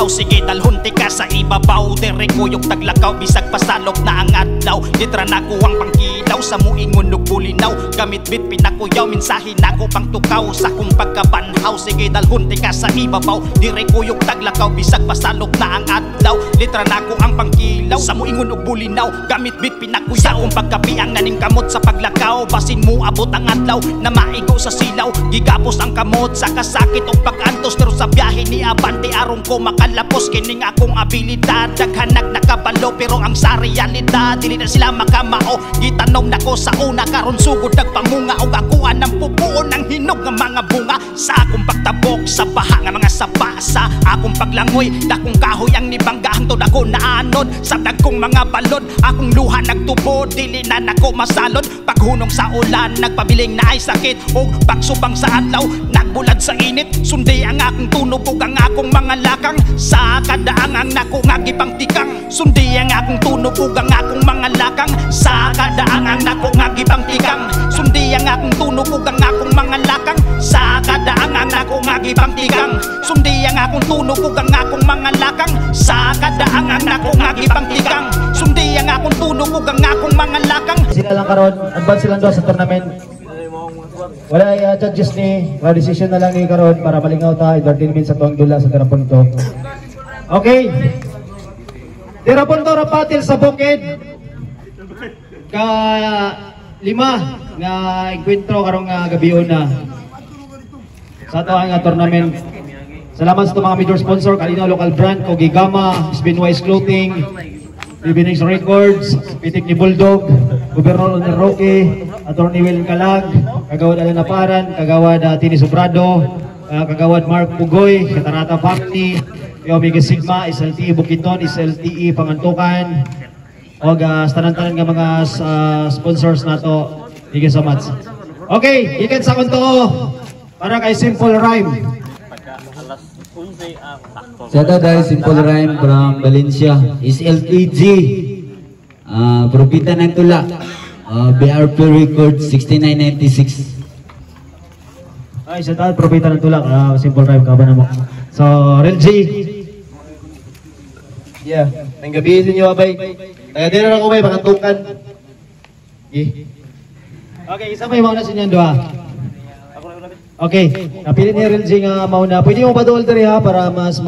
sige dalhunti ka sa ibabaw. Dere kuyog taglakaw, bisag pasalok na ang adlaw. Litra na kuwang pangkilaw, sa muingon ug bulinaw. Gamit bit pinakuyaw, minsahin ako pang tukaw. Sa kung pagkabanhaw, sige dalhunti ka sa ibabaw. Dire kuyog taglakaw, bisag pasalok na ang adlaw. Litra na ko ang pangkilaw, sa muingon ug bulinaw. Gamit bit pinakuyaw, kung pagkapiang naning kamot sa paglakaw. Basin mo abot ang adlaw, na maigo sa silaw. Gigapos ang kamot sa kasakit o pag-antos. Pero sa biyahe ni Abante arong ko makalapos. Kining akong abilidad, daghanag nakabalo. Pero ang sa realidad, dili na sila makamao. Gitanom na ko sa una, karon sugod nagpamunga. O akuan ng pupuon ng hinog ng mga bunga. Sa akong pagtabok sa baha nga mga sapa. Sa akong paglangoy, dakong kahoy ang nibangga. Hangtod ako naanod sa dagkong mga balod. Akong luha nagtubo, dili na nako masalod. Paghunong sa ulan, nagpabiling na ay sakit. O pagsubang sa adlaw, nagbulad sa init. Sundi ang akong tunog ug ang akong mga lakang. Sa kadaangang nako nga gipang tikang. Sundi ang akong tunog ug ang akong mga lakang. Sa kadaangang nako nga gipang tikang. Sundi ang akong tunog ug ang akong mga lakang. Sa kadaangang nako nga gipang tikang. Sundi ang akong tunog ug ang akong mga lakang. Sa kadaangang nako nga gipang tikang. Sundi ang akong tunog ug ang akong mga lakang. Sila lang karon, advance silang doon sa tournament. Wala judges ni, wala decision na lang ni karon para malingaw ta 13 minutes sa tuwang dula sa terapunto. Okay. Terapunto rapatil sa bukid. Ka lima nga enkwentro karong gabion na sa ato nga tournament. Salamat sa mga major sponsor, Kalina Local Brand, Kogigama, Spinwise Clothing, Ibinix Records, Pitik ni Bulldog, Gobernador ni Roque, Attorney Will Kalag, Kagawad Alan Naparan, Kagawad Tini Sobrado, Kagawad Mark Pugoy, Katarata Family, Omega Sigma, SLTE Bukidnon, SLTE Pangantukan, o tanan-tanan nga mga sponsors nato. Thank you so much. Okay, ikan sa kunto para kay Simple Rhyme. Shout out Simple Rhyme from Valencia. Is LTG. Propita ng tula. BRP Records 6996. Ay, shout out Propita ng tula. Simple Rhyme ka ba na mo? So, Real G. Yeah, ng gabi sa inyo abay. Taga din na ako may pakantukan. Okay, isa may mauna sa inyo doha. Okay, napili ni Real G nga mauna. Pwede mo pa-dool diri ha para mas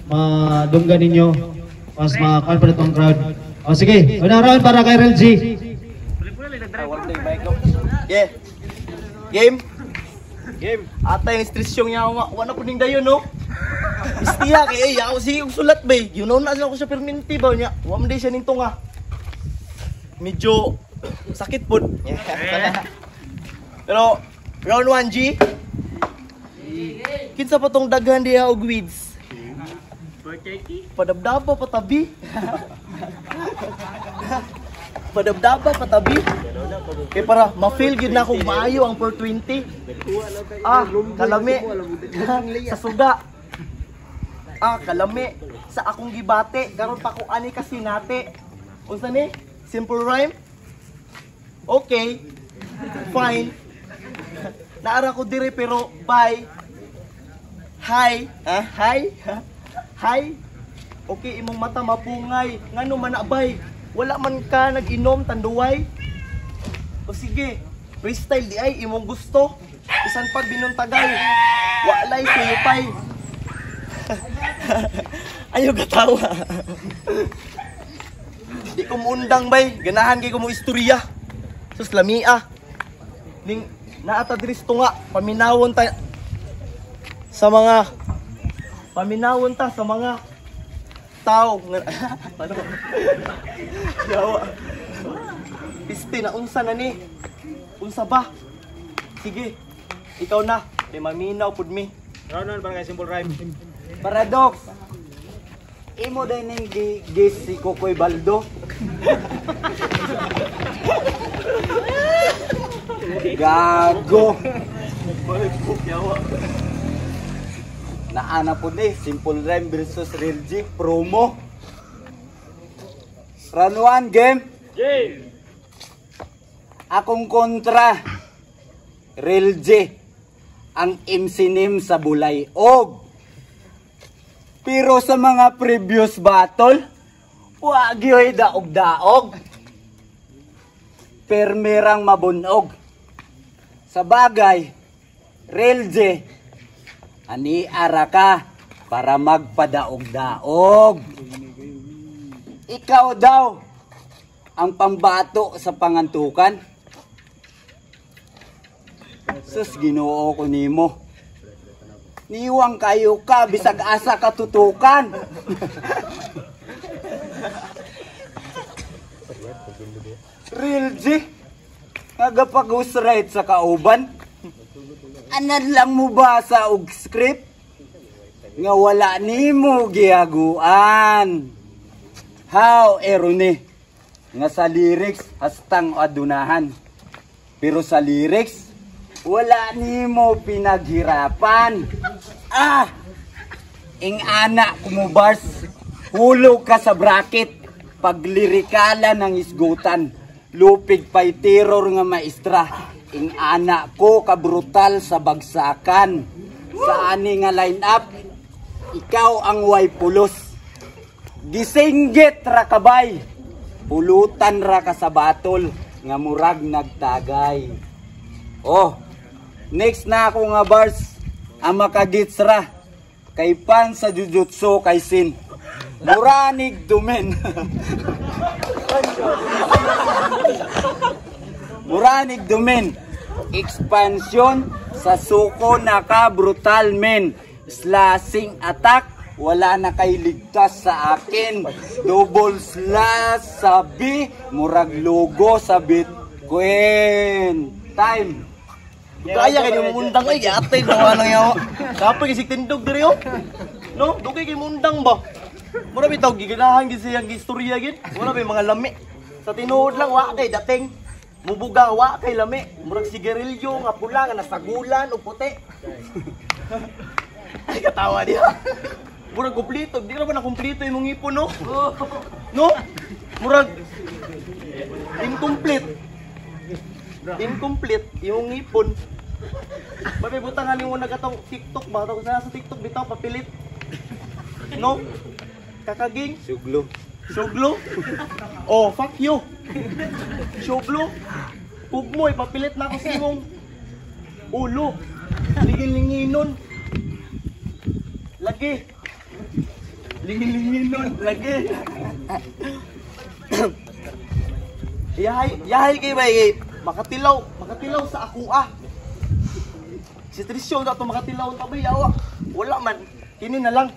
madunggan ninyo. Mas ma-confident ang crowd. O sige, unang round para kay Real G. Yeah. Game. Ata yung stresyong niya ako. Wala po ning dayon no. Istiya kay ako sige og sulat bay. You know na ako sa perminti ba niya. Wa man day siya ning tunga. Medyo sakit pud. Pero round 1 G. Kinsa pa tong daghan diha og weeds? Padabdaba patabi. Padabdaba patabi. Kay para ma-feel gid na akong maayo ang 420. Kalami sa suga. Kalami sa akong gibate karon pa ko ani kasi nate. Unsa ni? Simple Rhyme? Okay. Fine. Naara ko dire pero bye. Hi. Hi. Okay, imong mata mapungay. Ngano man na bay? Wala man ka nag-inom tanduway? O sige, freestyle di ay imong gusto. Isan pag binuntagay. Walay suyupay. Ayaw gatawa. Di ko muundang bay. Ganahan kay ko mo istorya. Sus lamia. Ning naata diri nga paminawon ta sa mga tao ano yawa piste na unsa na ni unsa ba sige ikaw na kay maminaw pud mi Round 1 para kay Simple Rhyme. Paradox imo day ning gis si Kokoy Baldo. Gago. Naana po ni Simple Rhyme versus Real G promo. Round 1 game. Akong kontra Real G ang MC nim sa bulay og Pero sa mga previous battle, wag yo'y daog-daog. Permerang mabunog. Sa bagay, Relje, ani ara ka para magpadaog-daog. Ikaw daw ang pambato sa pangantukan. Sus, Ginoo ko nimo. Niwang kayo ka, bisag asa katutukan. Relje, nagapag-usrite sa kauban. Anan lang mo ba sa og script? Nga wala nimo gihaguan. How erone nga sa lyrics hastang adunahan. Pero sa lyrics wala nimo pinaghirapan. Ing anak kumubars, hulog ka sa bracket. Paglirikala ng isgutan, lupig pa'y terror nga maestra. Ing anak ko kabrutal sa bagsakan. Sa ani nga line up, ikaw ang way pulos. Gisinggit ra kabay, pulutan ra ka sa batol, nga murag nagtagay. Oh, next na ako nga bars, ang makagits ra, kay pan sa Jujutsu Kaisen. Muranig dumen. Muranig dumen. Expansion sa suko naka brutal men. Slashing attack, wala na kay ligtas sa akin. Double slash sabi, murag logo sa Bitcoin. Time. Kaya kayo mundang ay atay na ano yaw. Kapag isig tindog diri oh. No, dugay kay mundang ba? Mura bitaw giganahan gid siyang istorya gid. Wala bay mga lami. Sa tinuod lang wa kay dating mubuga wa kay lami. Murag sigarilyo nga pula nga nasagulan o puti. Ay katawa diha. Murag kumpleto, di na ba na kumpleto imong ipon no? No? Murag incomplete. Incomplete yung ipon. Babay butangan mo na katong TikTok ba? Tapos sa TikTok bitaw papilit. No? Kakaging? Suglo. Suglo? Oh, fuck you. Suglo? Pug mo, ipapilit na ako sa imong ulo. Lingin-linginon. Lagi. Lingin-linginon. Lagi. Yahay kay bay. Makatilaw sa akua. Si Trisyo na ito makatilaw ang tabay. Wala man. Kini na lang.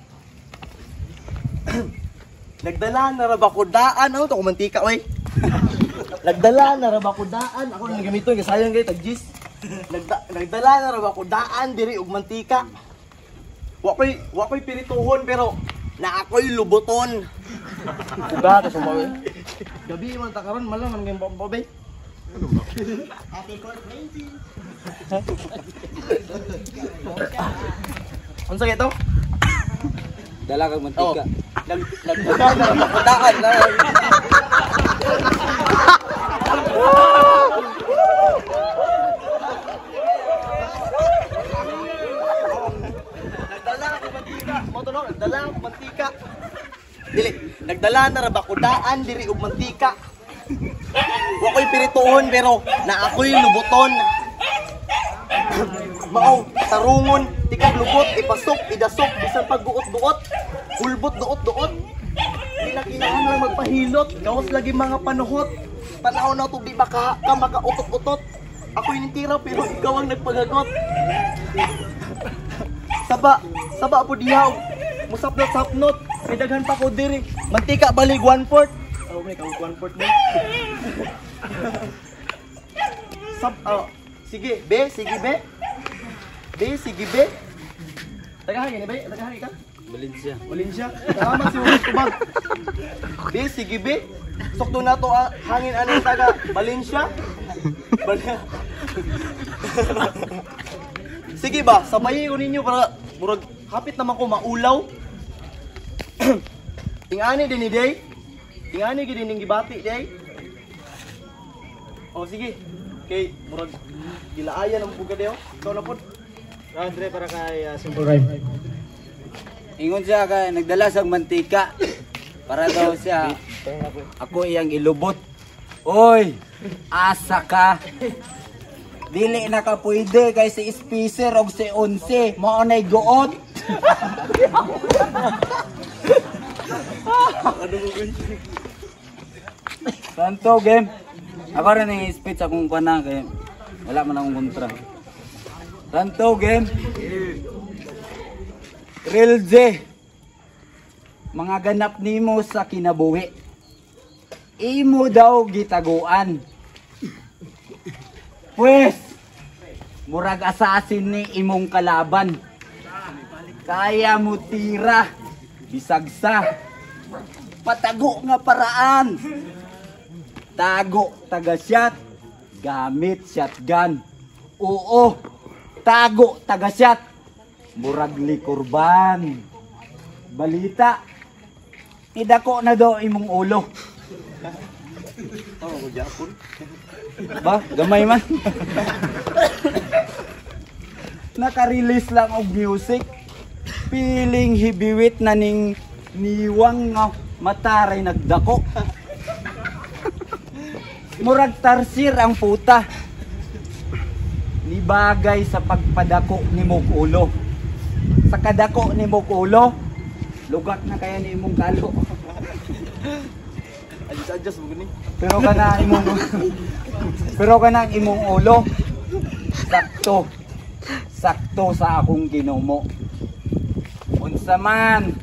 Nagdala na rabakudaan. Ano ito? Kumantika, wey. Nagdala na rabakudaan. Ako nang gamito. Sayang kayo, tagjis. Nagdala na rabakudaan. Diri og mantika. Wakoy pirituhon pero na ako'y lubuton. Uga, ito sumawi. Gabi man takaron, malam man ngayong babay. Happy court 19. Ano sa ito? Dala kang mantika. Nagdala na rabakudaan. Nagdala og mantika. Dili, nagdala na rabakudaan diri og mantika. Wa ko'y pirituhon pero na ako'y lubuton. Mao tarungon, tikag lubot, ipasok, idasok, bisan pagbuot-buot, hulbot duot-duot. Di na kinahanglan magpahilot, gawas lagi mga panuhot. Tanaw na to di baka ka makautot-utot. Ako'y nitira pero ikaw ang nagpagagot. Saba po dihaw. Musapnot-sapnot. May daghan pa ko diri. Mantika balig 1/4. Oh, may kawag 1/4 mo. Sige, be, sige be. Be, sige be. Tagahangin be, tagahangin ka. Valencia. Tama si Ulis Tubag. Be, sige be. Sokto na to hangin anong taga Valencia. Sige ba, sabayin ko ninyo para murag hapit naman ko maulaw. Tingani din ni Day. Tingani gid ning gibati Day. Oh sige. Kay murag gilaayan ang buga dayo. Ikaw na pod. Andre para kay Simple Rhyme. Ingon siya kay nagdala sang mantika para daw siya ako iyang ilubot. Oy, asa ka. Dili na ka pwede kay si Spicer og si Onse mao nay guot. Santo game. Ako rin yung speech akong pana kay wala man akong kontra. Santo game. Real J. Mga ganap nimo sa kinabuhi. Imo daw gitaguan. Pues, murag asasin ni imong kalaban. Kaya mo tira, bisagsa. Patago nga paraan. Tago, taga-shot, gamit shotgun. Oo, tago, taga-shot. Murag likurban. Balita, idako na daw imong ulo. Ba, gamay man. Naka-release lang og music. Piling hibiwit na ning niwang nga mataray nagdako. Murag tarsir ang puta. Nibagay sa pagpadako ni mong ulo. Sa kadako ni mong ulo, lugat na kaya ni imong kalo. Adjust mo gani. Pero kanang imong ulo sakto sa akong ginumo. Unsa man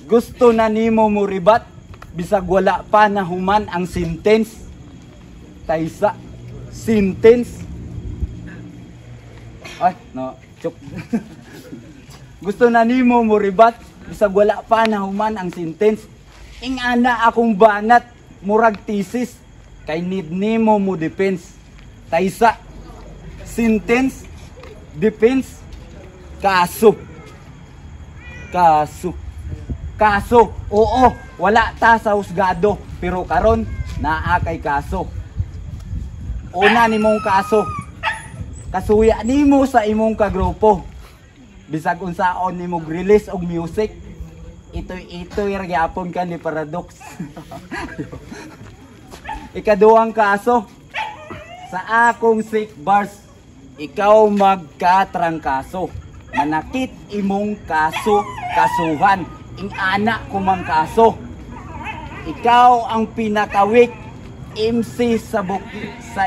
gusto na nimo mo ribat bisag wala pa nahuman ang sentence. Taysa sentence. Ay, no, chok. Gusto na nimo mo ribat bisag wala pa nahuman ang sentence. Ingana akong banat murag thesis kay need nimo mo defense. Taysa sentence defense kaso. Oo, wala ta sa husgado pero karon naa kay kaso. Una nimong kaso. Kasuya nimo sa imong kagrupo. Bisag unsaon nimo release og music. Itoy ra gyapon ka ni Paradox. Ikaduhang kaso. Sa akong sick bars, ikaw magkatrangkaso. Manakit imong kasuhan. Ing anak ko mang kaso. Ikaw ang pinakawik MC sa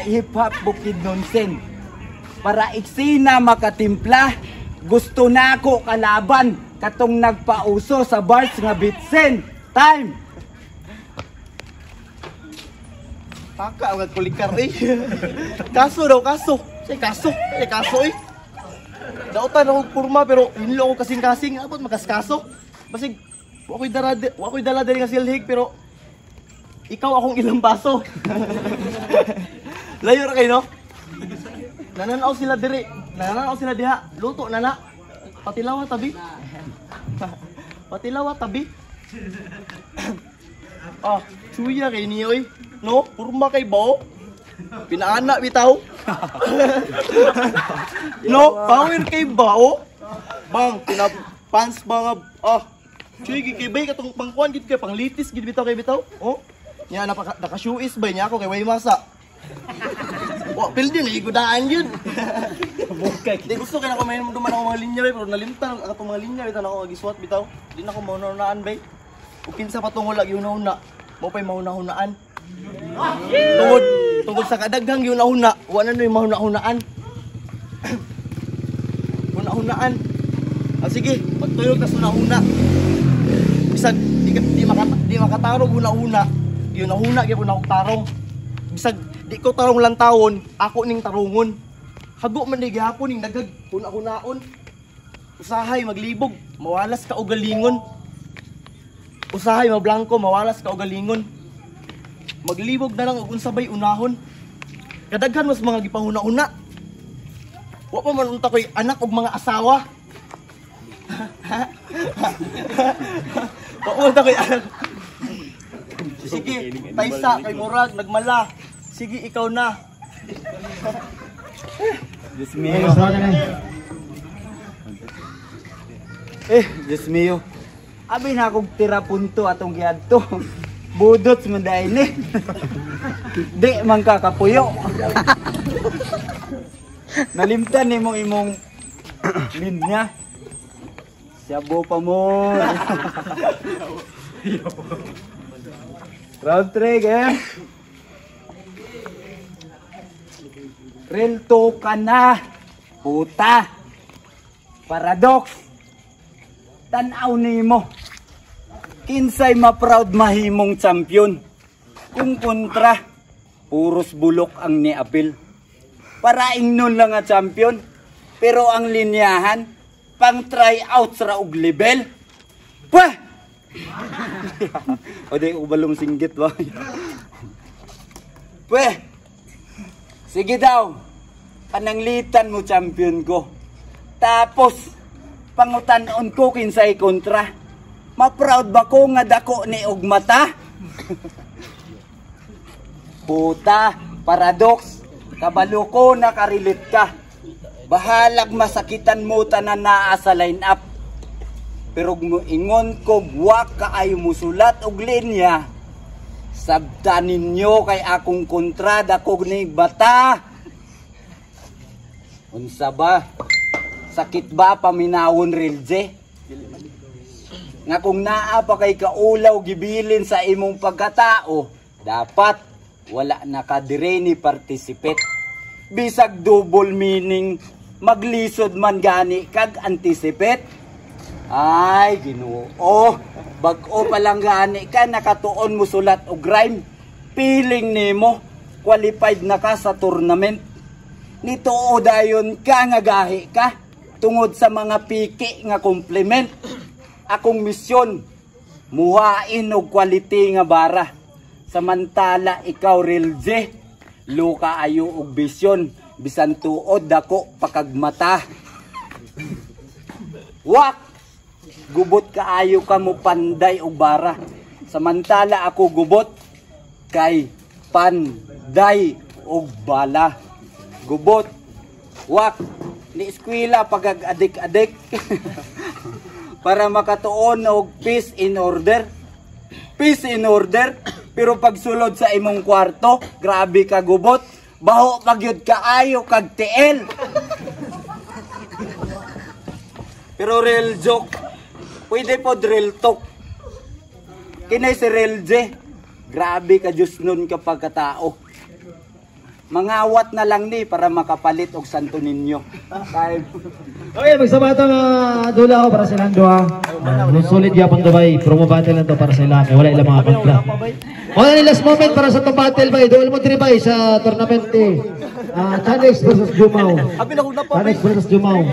hip-hop Bukid Nonsen. Para eksena makatimpla, gusto na ako kalaban katong nagpauso sa bars nga bitsen. Time! Taka ang kulikar eh. Kaso daw, kaso. Say kaso eh. Dautan ako kurma pero hinlo ako kasing-kasing. Abot makaskaso. Basig, wako'y dala dali nga silhig pero ikaw akong ilang baso. Layo ra kayo no? Nananaw sila diri. Nananaw sila diha. Luto nana. Patilawa tabi. Patilawa tabi. Ah, suya kay niyo eh. No? Purma kay bao. Pinaana bitaw. No? Power kay bao. Bang, pinapans mga Chuy kay bay katong pangkuan gid kay panglitis gid bitaw kay bitaw. Oh. Nya naka-shoes bay niya ako kay way masa. Wa pildi na igudaan yun. Di gusto kaya ako may duman ako mga linya bay pero nalimtan ako mga linya bitaw ako giswat bitaw. Di na ako maunaan bay. Ug kinsa patungol lag yun una. Mo pay maunahunaan. Tungod sa kadaghang yun una, wa na noy mahuna-hunaan. Hunaan. Sige, pagtuyog ka sa una. Bisag di makatarong una-una. Yun una gyud na tarong. Bisag di ko tarong lang tawon, ako ning tarungon. Hago man ni gihapon ning dagag una-unaon. Usahay maglibog, mawalas ka og galingon. Usahay mablangko, mawalas ka og galingon. Maglibog na lang og unsabay unahon. Kadaghan mas mga gipahuna-una. Wa pa man unta koy anak og mga asawa. Wa unta koy anak. Sige, taysa kay murag nagmala. Sige, ikaw na. Diyos mio. Diyos mio. Abi na akong tira punto atong giadto. Budot man dahil ni. Di man kakapuyo. Nalimtan ni mo imong linya. Siyabo pa mo. Round 3 game. Real talk ka na. Puta. Paradox. Tanaw ni mo. Kinsay ma-proud mahimong champion. Kung kontra, puros bulok ang niapil. Paraing nun lang nga champion. Pero ang linyahan, pang try out sa og level. Pweh! O di, ubalong singgit ba? Pweh! Sige daw, pananglitan mo champion ko. Tapos, pangutanon ko kinsay kontra. Ma-proud ba ko nga dako ni og mata? Puta, paradox, kabalo ko nakarilit ka. Bahalag masakitan mo tanan naa sa line-up. Pero ingon ko guwak kaayo musulat og linya. Sabtan ninyo kay akong kontra dako ni bata. Unsa ba? Sakit ba paminawon Rilje? Nga kung naa pa kay kaulaw gibilin sa imong pagkatao, dapat wala nakadire ni participate. Bisag double meaning, maglisod man gani kag anticipate. Ay, Ginoo, bag-o pa lang gani ka nakatuon mo sulat og rhyme. Feeling nimo qualified na ka sa tournament. Nituo dayon ka nga gahi ka tungod sa mga piki nga compliment. Akong misyon, muhain og quality nga bara. Samantala ikaw Rilje, luka ayo og bisyon, bisan tuod dako pakagmata. Wak! Gubot kaayo ka mo panday og bara. Samantala ako gubot kay panday og bala. Gubot, wak, ni eskwela pagag-adik-adik. Para makatuon og peace in order. Peace in order. Pero pagsulod sa imong kwarto, grabe ka gubot. Baho pagyud kaayo kag tiil. Pero real joke. Pwede po real talk. Kinay si Rilje. Grabe ka Diyos nun kapag katao. Mangawat na lang ni para makapalit og santo ninyo. Okay, magsabatang dula ko para sa ilang dua. Sulit yapon Dubai. Promo battle lang to para sa ilang. Wala ilang mga pagla. Wala ni last moment para sa itong battle ba. Duel mo 3 ba sa tournament eh. Chanex versus Jumao. Chanex versus Jumao.